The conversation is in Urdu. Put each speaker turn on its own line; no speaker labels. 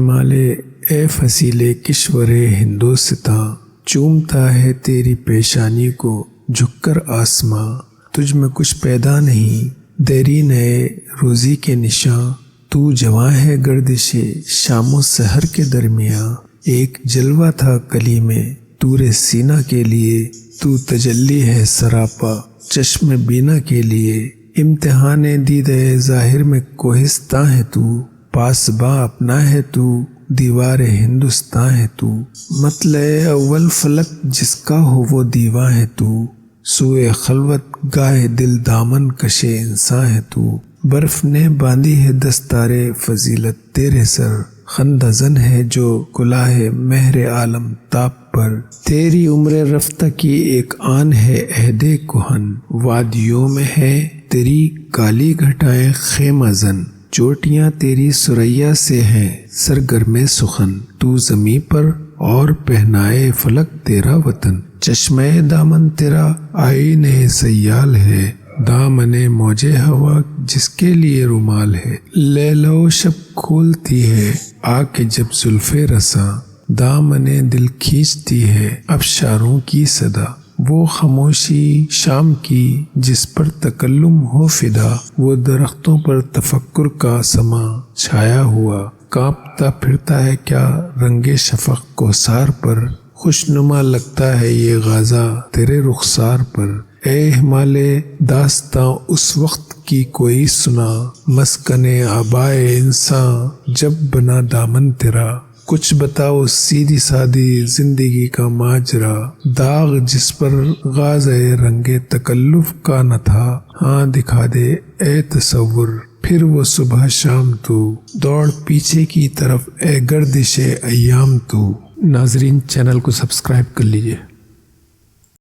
ہمالے اے فصیلے کشور ہندوستاں، چومتا ہے تیری پیشانی کو جھک کر آسماں، تجھ میں کچھ پیدا نہیں دیرین ہے روزی کے نشاں، تو جواں ہے گردش شام و سحر کے درمیاں، ایک جلوہ تھا کلی میں طور سینہ کے لیے، تو تجلی ہے سراپا چشم بینا کے لیے، امتحان دیدہ ظاہر میں کوہستاں ہے تو، پاس باں اپنا ہے تو، دیوار ہندوستاں ہے تو، مطلع اول فلک جس کا ہو وہ دیواں ہے تو، سوئے خلوت گاہ دل دامن کشے انساں ہے تو، برف نے باندھی ہے دستار فضیلت تیرے سر، خندہ زن ہے جو کلاه مہر عالم تاب پر، تیری عمر رفتہ کی ایک آن ہے عہد کہن، وادیوں میں ہے تیری کالی گھٹائیں خیمہ زن، چوٹیاں تیری ثریا سے ہیں سرگرم سخن، تو زمیں پر اور پہنائے فلک تیرا وطن، چشمہ دامن تیرا آئین سیال ہے، دامن موج ہوا جس کے لیے رومال ہے، لیل و شب کھولتی ہے آ کے جب زلف رساں، دامن دل کھینچتی ہے ابشاروں کی صدا، وہ خاموشی شام کی جس پر تکلم ہو فدا، وہ درختوں پر تفکر کا سما چھایا ہوا، کانپتا پھرتا ہے کیا رنگ شفق کوثار پر، خوشنما لگتا ہے یہ غازہ تیرے رخسار پر، اے ہمالے داستاں اس وقت کی کوئی سنا، مسکن آبائے انساں جب بنا دامن تیرا، کچھ بتاؤ سیدھی سادی زندگی کا ماجرا، داغ جس پر غازہ رنگ تکلف کا نہ تھا، ہاں دکھا دے اے تصور پھر وہ صبح شام تو، دوڑ پیچھے کی طرف اے گردش ایام تو۔ ناظرین چینل کو سبسکرائب کر لیجئے۔